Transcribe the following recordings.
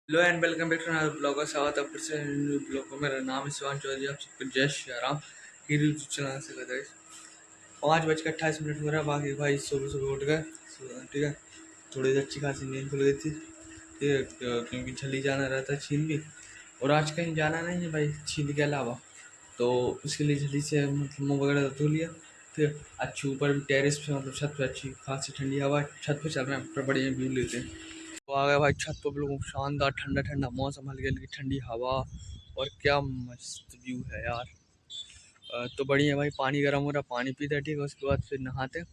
Hello and welcome back to another blog का स्वागत है फिर से न्यू ब्लॉग को। मेरा नाम है शिवान चौधरी, आप सबको जय श्री राम ही यूट्यूब चैनल से करते हैं। 5:28 हो रहा है। बाकी भाई सुबह सुबह उठ गए, ठीक है। थोड़ी देर अच्छी खासी नींद खुल गई थी, ठीक है, क्योंकि जल्दी जाना रहता है छीन भी। और आज कहीं जाना नहीं है भाई छीन के अलावा, तो उसके लिए जल्दी से मतलब मुँह वगैरह धो लिया। फिर अच्छी ऊपर टेरेस पे मतलब छत पे अच्छी खासी ठंडी हवा, छत पे चल रहे हैं, पर बढ़िया व्यू लेते हैं। तो आ गया भाई छत पर, बिल्कुल शानदार ठंडा ठंडा मौसम, हल्की हल्की ठंडी हवा और क्या मस्त व्यू है यार। तो बढ़िया भाई, पानी गर्म हो रहा, पानी पीते हैं, ठीक है। उसके बाद फिर नहाते हैं,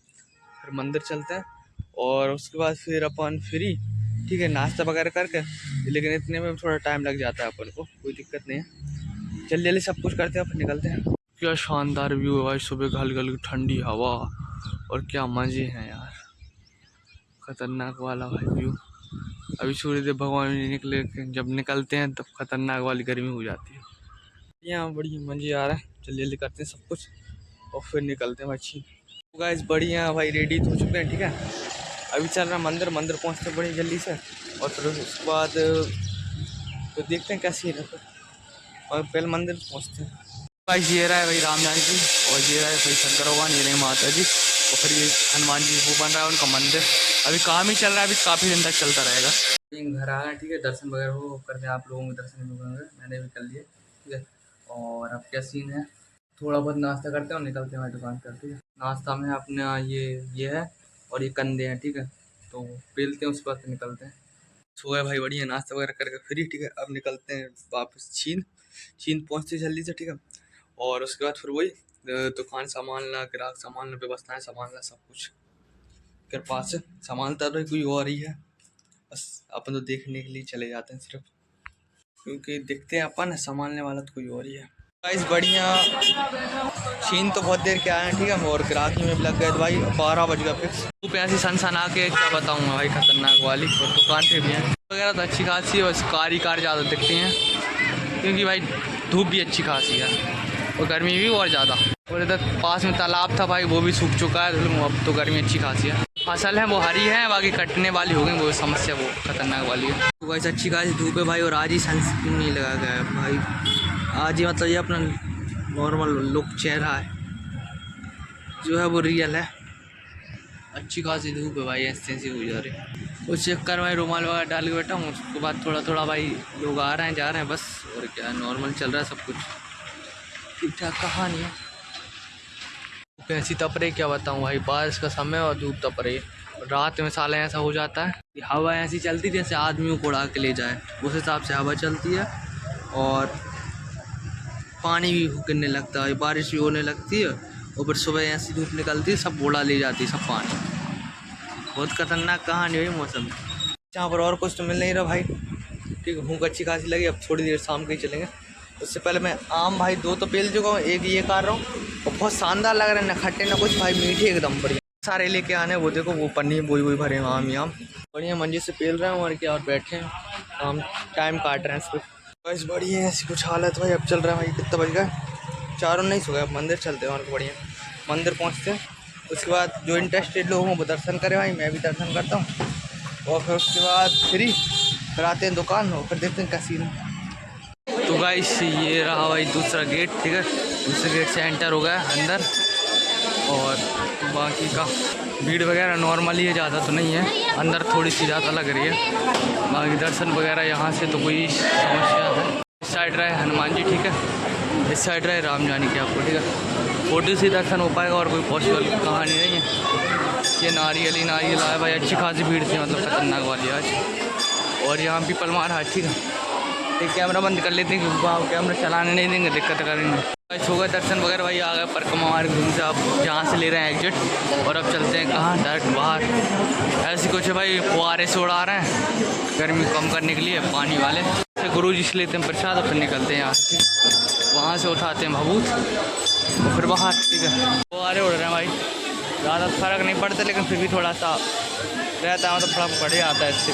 फिर मंदिर चलते हैं और उसके बाद फिर अपन फ्री, ठीक है, नाश्ता वगैरह करके। लेकिन इतने में थोड़ा टाइम लग जाता है अपन को, कोई दिक्कत नहीं है, जल्दी जल्दी सब कुछ करते हैं, अपन निकलते हैं। क्या शानदार व्यू है भाई, सुबह का हल्की हल्की ठंडी हवा और क्या मज़े हैं यार, खतरनाक वाला भाई व्यू। अभी सूर्यदेव भगवान नहीं निकले, जब निकलते हैं तब खतरनाक वाली गर्मी हो जाती है। यहाँ बढ़िया मजे आ रहा है, जल्दी जल्दी करते हैं सब कुछ और फिर निकलते हैं भाई। तो गाइस बढ़िया भाई, रेडी तो हो चुके हैं, ठीक है। अभी चल रहा है मंदिर, मंदिर पहुँचते बड़ी जल्दी से और फिर उसके बाद तो देखते हैं क्या सीन है फिर, और पहले मंदिर पहुँचते हैं। भाई ये रहा है भाई राम जानी जी, और ये रहा है भाई शंकर भगवान, ये रही माता जी, और फिर ये हनुमान जी वो बन रहा है उनका मंदिर। अभी काम ही चल रहा है, अभी काफ़ी दिन तक चलता रहेगा। घर आ गए, ठीक है, दर्शन वगैरह हो करके आप लोगों के दर्शन भी होंगे, मैंने भी कर लिए, ठीक है। और अब क्या सीन है, थोड़ा बहुत नाश्ता करते हैं और निकलते हैं दुकान पर, ठीक है। नाश्ता में अपना ये है और ये कंदे हैं, ठीक है, तो पेलते हैं उसके बाद निकलते हैं। सो गए भाई, बढ़िया नाश्ता वगैरह करके फ्री, ठीक है। अब निकलते हैं वापस छीन, छीन पहुँचते जल्दी से, ठीक है। और उसके बाद फिर वही दुकान संभालना, ग्राहक संभालना, व्यवस्थाएं संभालना, सब कुछ के पास संभालता तो कोई और ही है, बस अपन तो देखने के लिए चले जाते हैं सिर्फ, क्योंकि दिखते हैं अपन, संभालने वाला तो कोई और ही है। गाइस बढ़िया छीन तो बहुत देर के आए हैं, ठीक है, और ग्राहकी में भी लग गए तो भाई 12 बज गया फिक्स। धूप ऐसी सन आके क्या बताऊँगा भाई, खतरनाक वाली। और दुकान पे भी है वगैरह तो अच्छी खासी है, बस कार ज़्यादा दिखती हैं, क्योंकि भाई धूप भी अच्छी खासी है और गर्मी भी और ज़्यादा। और इधर पास में तालाब था भाई, वो भी सूख चुका है, तो अब तो गर्मी अच्छी खासी है। फसल है वो हरी है, बाकी कटने वाली हो गई, वो समस्या वो खतरनाक वाली है। तो वैसे अच्छी खासी धूप है भाई, और आज ही सनस्क्रीन नहीं लगा गया है भाई, आज ही मतलब ये अपना नॉर्मल लुक चेहरा है जो है वो रियल है। अच्छी खासी धूप है भाई, ऐसे ऐसे हो जा रही है। उस चक्कर में रुमाल वगैरह डाल के बैठा हूँ, उसके बाद थोड़ा थोड़ा भाई लोग आ रहे हैं जा रहे हैं, बस और क्या, नॉर्मल चल रहा है सब कुछ, ठीक ठाक कहानी है। ऐसी तप रही क्या बताऊँ भाई, बारिश का समय और धूप तप रही है। रात में साले ऐसा हो जाता है, हवा ऐसी चलती जैसे आदमियों को उड़ा के ले जाए, उस हिसाब से हवा चलती है। और पानी भी गिरने लगता है, बारिश भी होने लगती है, और फिर सुबह ऐसी धूप निकलती है, सब उड़ा ले जाती है सब पानी। बहुत खतरनाक कहानी हुई मौसम में। यहाँ पर और कुछ तो मिल नहीं रहा भाई, ठीक है। भूख अच्छी खासी लगी, अब थोड़ी देर शाम के ही चलेंगे। उससे पहले मैं आम भाई 2 तो पेल चुका हूँ, एक ये खा रहा हूँ, और बहुत शानदार लग रहा है, ना खट्टे ना कुछ भाई, मीठे एकदम बढ़िया सारे लेके आने। वो देखो वो पन्नी बोई बोई भरे आम ही आम, बढ़िया मंजे से पेल रहे हैं और क्या, और बैठे हैं हम टाइम काट रहे हैं इस पर। बस बढ़िया ऐसी कुछ हालत भाई। अब चल रहा है भाई, कितना बज गया, 4:19 हो गया। अब मंदिर चलते हैं और बढ़िया मंदिर पहुँचते हैं। उसके बाद जो इंटरेस्टेड लोग हों वो दर्शन करें भाई, मैं भी दर्शन करता हूँ, और फिर उसके बाद फिर आते हैं दुकान और फिर देखते हैं क्या सीन है। तो गाइस ये रहा भाई दूसरा गेट, ठीक है, दूसरे गेट से एंटर हो गया अंदर। और बाकी का भीड़ वगैरह नॉर्मली है, ज़्यादा तो नहीं है, अंदर थोड़ी सी ज़्यादा लग रही है। बाकी दर्शन वगैरह यहाँ से तो कोई समस्या है। इस साइड रहे हनुमान जी, ठीक है, इस साइड रहे राम जानी की आपको, ठीक है, फोटो से दर्शन हो पाएगा और कोई पॉसिबल कहानी नहीं है। ये नारियल ही नारियल आया भाई, अच्छी खासी भीड़ थी, मतलब खतरनाक वाली आज। और यहाँ भी पल मारा है, ठीक है। एक कैमरा बंद कर लेते हैं क्योंकि वहाँ कैमरा चलाने नहीं देंगे, दिक्कत करेंगे। भाई हो गए दर्शन वगैरह भाई, आ गए परिक्रमा हमारे घूम से, अब जहाँ से ले रहे हैं एग्जिट, और अब चलते हैं कहाँ, डायरेक्ट बाहर। ऐसी कुछ है भाई, फुहारे से उड़ा रहे हैं गर्मी कम करने के लिए पानी वाले। गुरु जी से लेते हैं प्रसाद और फिर निकलते हैं यहाँ से, वहाँ से उठाते हैं भभूत और फिर बाहर, ठीक है। फुहारे उड़ रहे हैं भाई, ज़्यादा फर्क नहीं पड़ता, लेकिन फिर भी थोड़ा सा रहता है, मतलब थोड़ा बढ़ जाता है इससे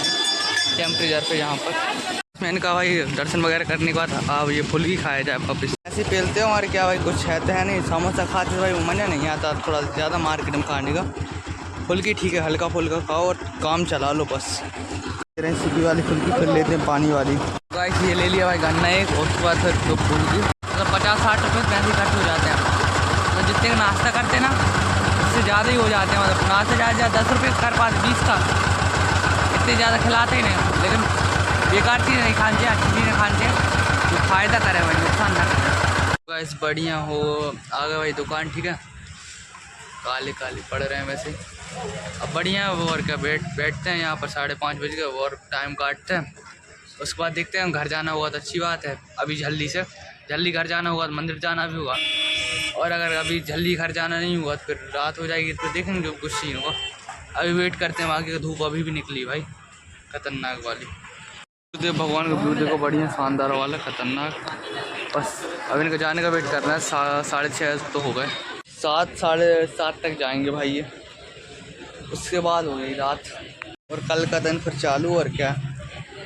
टेम्परेचर पे यहाँ पर। मैंने कहा भाई दर्शन वगैरह करने के बाद अब ये फुल्की खाया जाए वापस। ऐसे पेलते हो और क्या भाई, कुछ है तो है नहीं, समोसा खाते भाई मज़ा नहीं आता, थोड़ा ज़्यादा मार्केट में खाने का। फुल्की ठीक है, हल्का फुल्का खाओ और काम चला लो बस। सूखी वाली फुल्की, फिर लेते हैं पानी वाली। गाइस ये ले लिया भाई गन्ना एक, और उसके बाद फिर दो फुल्की। मतलब 50-60 रुपये पैसे खर्च हो जाते हैं। तो जितने का नाश्ता करते हैं ना उससे ज़्यादा ही हो जाते हैं। मतलब नाश्ता ज़्यादा 10 रुपये कर पाते 20 का, इतने ज़्यादा खिलाते ही नहीं। लेकिन बेकार चीज़ नहीं खानी चाहिए, अच्छी चीज़ें खानी चाहिए जो फ़ायदा करे भाई, नुकसान ना करे। गाइस बढ़िया हो आ गए भाई दुकान, ठीक है। काले काले पड़ रहे हैं वैसे, अब बढ़िया है वो। और क्या बैठते हैं यहाँ पर 5:30 बज गए और टाइम काटते हैं। उसके बाद देखते हैं घर जाना होगा तो अच्छी बात है। अभी जल्दी घर जाना होगा तो मंदिर जाना भी होगा, और अगर अभी जल्दी घर जाना नहीं हुआ तो फिर रात हो जाएगी, तो देखेंगे कुछ सीन होगा। अभी वेट करते हैं, बाकी धूप अभी भी निकली भाई खतरनाक वाली। देखो भगवान का व्यू देखो, बढ़िया शानदार वाला खतरनाक। बस अभी इनका जाने का वेट कर रहे हैं। 6:30 तो हो गए, 7-7:30 तक जाएंगे भाई ये, उसके बाद हो गई रात। और कल का दिन फिर चालू। और क्या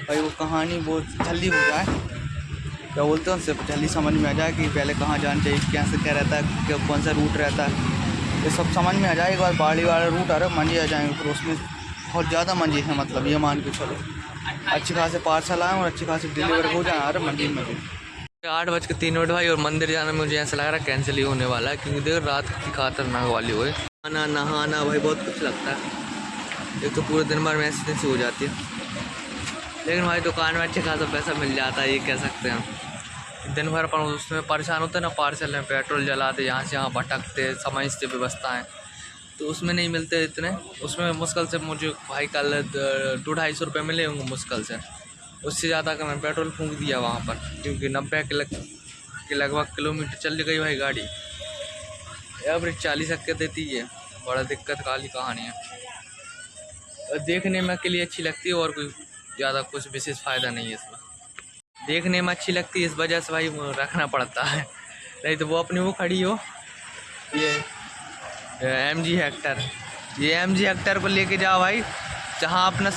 भाई, वो कहानी बहुत जल्दी हो जाए, क्या बोलते हैं उससे, जल्दी समझ में आ जाए कि पहले कहाँ जाना चाहिए, कैसे क्या रहता है, क्या कौन सा रूट रहता है, ये सब समझ में आ जाए। एक बार पहाड़ी वाला रूट आ रहा है, मंजे आ जाएंगे, फिर उसमें बहुत ज़्यादा मंजे हैं। मतलब ये मान के चलो अच्छी खासे पार्सल आए और अच्छी खासी डिलीवर हो जाए। अरे मंडी में 8:03 भाई, और मंदिर जाना मुझे ऐसा लग रहा है कैंसिल ही होने वाला है, क्योंकि देखो रात की खतरनाक वाली हुई। खाना नहाना भाई बहुत कुछ लगता है, एक तो पूरे दिन भर में ऐसी तैसी हो जाती है। लेकिन भाई दुकान में अच्छे खासा पैसा मिल जाता है, ये कह सकते हैं हम। दिन भर अपन उसमें परेशान होते हैं ना, पार्सल में पेट्रोल जलाते, यहाँ से यहाँ भटकते, समझते व्यवस्थाएँ, तो उसमें नहीं मिलते इतने। उसमें मुश्किल से मुझे भाई कल 200-250 रुपये मिले होंगे मुश्किल से। उससे ज़्यादा का मैं पेट्रोल फूंक दिया वहाँ पर, क्योंकि 90 के लगभग किलोमीटर चल गई भाई गाड़ी। एवरेज 40 तक देती है, बड़ा दिक्कत वाली कहानी है। और देखने में के लिए अच्छी लगती है, और कोई ज़्यादा कुछ विशेष फ़ायदा नहीं है इसमें। देखने में अच्छी लगती है इस वजह से भाई रखना पड़ता है, नहीं तो वो अपनी वो खड़ी हो, ये MG हेक्टर, ये MG हेक्टर को लेके जाओ भाई, जहाँ अपना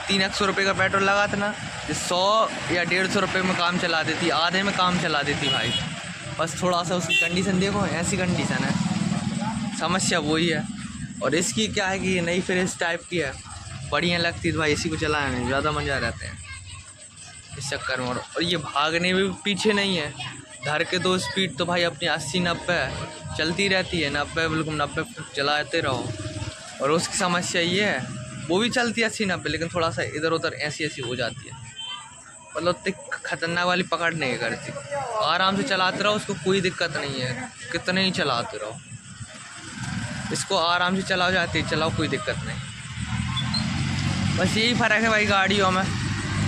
300 रुपये का पेट्रोल लगा था ना, ये 100 या 150 रुपये में काम चला देती, आधे में काम चला देती भाई। बस थोड़ा सा उसकी कंडीशन देखो, ऐसी कंडीशन है, समस्या वही है। और इसकी क्या है कि ये नई फिर इस टाइप की है, बढ़िया लगती है भाई, इसी को चलाने में ज़्यादा मज़ा रहते हैं इस चक्कर में। और ये भागने में भी पीछे नहीं है, धर के दो स्पीड तो भाई अपनी 80-90 चलती रहती है, 90 बिल्कुल 90 चलाते रहो। और उसकी समस्या ये है, वो भी चलती है 80-90, लेकिन थोड़ा सा इधर उधर ऐसी हो जाती है, मतलब खतरनाक वाली पकड़ नहीं करती। आराम से चलाते रहो, उसको कोई दिक्कत नहीं है, कितने ही चलाते रहो, इसको आराम से चलाओ, जाती चलाओ, कोई दिक्कत नहीं। बस यही फ़र्क है भाई गाड़ियों में।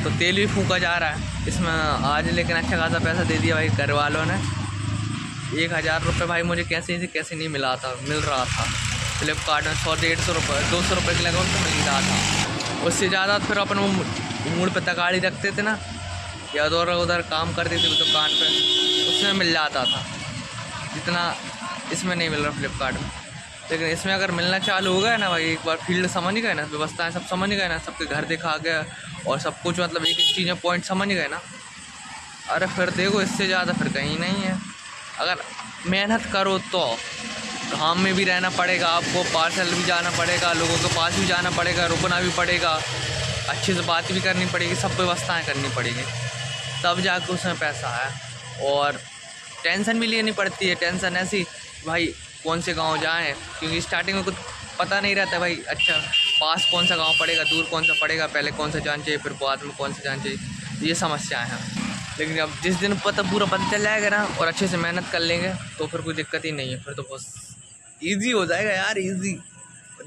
तो तेल भी फूका जा रहा है इसमें आज, लेकिन अच्छा खासा पैसा दे दिया भाई घर वालों ने। 1000 रुपये भाई मुझे कैसे नहीं मिल रहा था फ्लिपकार्ट में। 100-150 रुपये 200 रुपये के लगभग तो मिल ही रहा था। उससे ज़्यादा फिर अपन वो मूड पर तगाड़ी रखते थे ना, या उधर काम करते थे दुकान पे, उसमें मिल जाता था, जितना इसमें नहीं मिल रहा फ्लिपकार्ट में। लेकिन इसमें अगर मिलना चालू हो गया ना भाई, एक बार फील्ड समझ गए ना, व्यवस्थाएं सब समझ गए ना, सबके घर दिखा गया और सब कुछ, मतलब एक एक चीज़ें पॉइंट समझ गए ना, अरे फिर देखो इससे ज़्यादा फिर कहीं नहीं है। अगर मेहनत करो तो काम में भी रहना पड़ेगा आपको, पार्सल भी जाना पड़ेगा, लोगों के पास भी जाना पड़ेगा, रुकना भी पड़ेगा, अच्छे से बात भी करनी पड़ेगी, सब व्यवस्थाएँ करनी पड़ेगी, तब जाके उसमें पैसा है। और टेंशन भी लेनी पड़ती है, टेंशन ऐसी भाई कौन से गांव जाएं, क्योंकि स्टार्टिंग में कुछ पता नहीं रहता भाई, अच्छा पास कौन सा गांव पड़ेगा, दूर कौन सा पड़ेगा, पहले कौन सा जाना चाहिए, फिर बाद में कौन सा जाना चाहिए, ये समस्याएं हैं। लेकिन अब जिस दिन पूरा पता चल जाएगा ना, और अच्छे से मेहनत कर लेंगे, तो फिर कोई दिक्कत ही नहीं है, फिर तो बहुत ईजी हो जाएगा यार,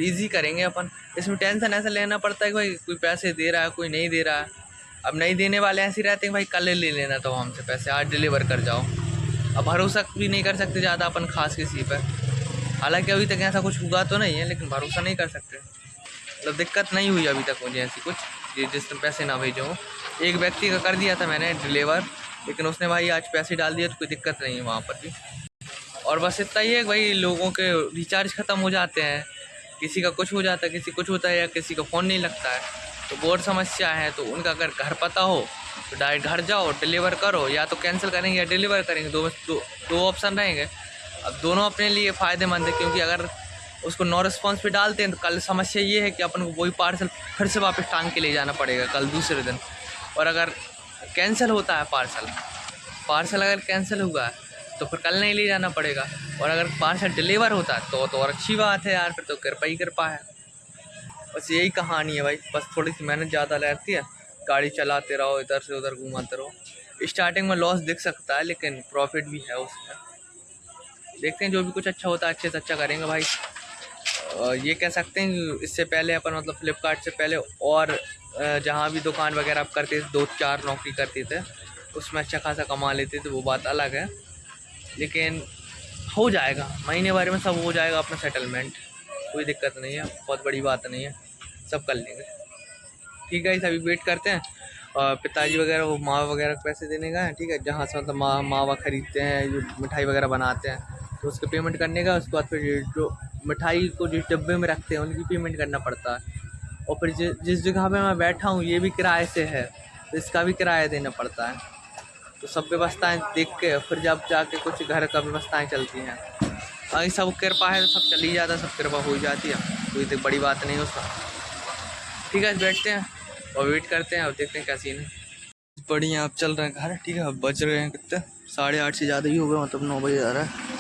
ईजी करेंगे अपन। इसमें टेंशन ऐसा लेना पड़ता है कि भाई कोई पैसे दे रहा है, कोई नहीं दे रहा है। अब नहीं देने वाले ऐसे रहते हैं भाई, कल ले लेना तो हमसे पैसे, आज डिलीवर कर जाओ। अब भरोसा भी नहीं कर सकते ज़्यादा अपन खास किसी पर, हालांकि अभी तक ऐसा कुछ हुआ तो नहीं है, लेकिन भरोसा नहीं कर सकते। मतलब दिक्कत नहीं हुई अभी तक मुझे ऐसी कुछ, जिस दिन पैसे ना भेजो। एक व्यक्ति का कर दिया था मैंने डिलीवर, लेकिन उसने भाई आज पैसे डाल दिए, तो कोई दिक्कत नहीं है वहाँ पर भी। और बस इतना ही है भाई, लोगों के रिचार्ज ख़त्म हो जाते हैं, किसी का कुछ हो जाता है, किसी कुछ होता है, या किसी का फ़ोन नहीं लगता है, तो बहुत समस्या है। तो उनका अगर घर पता हो तो डायरेक्ट घर जाओ, डिलीवर करो, या तो कैंसिल करेंगे या डिलीवर करेंगे, दो ऑप्शन रहेंगे। अब दोनों अपने लिए फ़ायदेमंद है, क्योंकि अगर उसको नो रिस्पॉन्स पे डालते हैं तो कल समस्या ये है कि अपन को वही पार्सल फिर से वापस टांग के ले जाना पड़ेगा कल दूसरे दिन। और अगर कैंसिल होता है पार्सल अगर कैंसिल हुआ है तो फिर कल नहीं ले जाना पड़ेगा। और अगर पार्सल डिलीवर होता है तो और अच्छी बात है यार, फिर तो कृपा ही कृपा है। बस यही कहानी है भाई, बस थोड़ी सी मेहनत ज़्यादा लगती है, गाड़ी चलाते रहो, इधर से उधर घुमाते रहो। स्टार्टिंग में लॉस दिख सकता है लेकिन प्रॉफिट भी है उसमें। देखते हैं जो भी कुछ अच्छा होता है अच्छे से अच्छा करेंगे भाई। ये कह सकते हैं इससे पहले अपन मतलब फ्लिपकार्ट से पहले और जहाँ भी दुकान वगैरह आप करते थे 2-4 नौकरी करते थे उसमें अच्छा खासा कमा लेते थे, वो बात अलग है। लेकिन हो जाएगा, महीने भर में सब हो जाएगा अपना सेटलमेंट, कोई दिक्कत नहीं है, बहुत बड़ी बात नहीं है, सब कर लेंगे। ठीक है, अभी वेट करते हैं। और पिताजी वगैरह वो मावा वगैरह पैसे देने का है, ठीक है, जहाँ से मतलब मावा ख़रीदते हैं, जो मिठाई वगैरह बनाते हैं तो उसके पेमेंट करने का। उसके बाद फिर जो मिठाई को जिस डब्बे में रखते हैं उनकी पेमेंट करना पड़ता है। और फिर जिस जगह पे मैं बैठा हूँ ये भी किराए से है तो इसका भी किराया देना पड़ता है। तो सब व्यवस्थाएं देख के फिर जब जाके कुछ घर का व्यवस्थाएं चलती हैं। बाकी सब कृपा है तो सब चल ही जाता है, सब कृपा हो ही जाती है, कोई तो बड़ी बात नहीं उसका। ठीक है, बैठते हैं और वेट करते हैं, अब देखते हैं क्या सीन है। बढ़िया, अब चल रहे हैं घर। ठीक है, अब बज रहे हैं कितने, 8:30 से ज़्यादा ही हो गए, मतलब 9 बजे आ रहा है।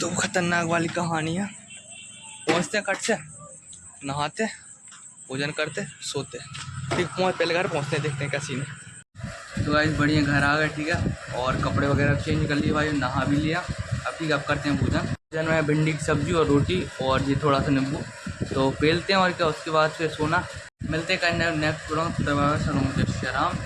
तो खतरनाक वाली कहानी है। पहुँचते हैं कट से, नहाते, भोजन करते, सोते। ठीक, पहले घर पहुँचते हैं, देखते हैं क्या सीन है। तो गाइस बढ़िया घर आ गए, ठीक है, और कपड़े वगैरह चेंज कर लिए भाई, नहा भी लिया। अब ठीक है, अब करते हैं भोजन में भिंडी की सब्जी और रोटी और ये थोड़ा सा नींबू तो पेलते हैं और क्या, उसके बाद फिर सोना। मिलते हैं नेक्स्ट प्रोग्राम। जय श्री राम।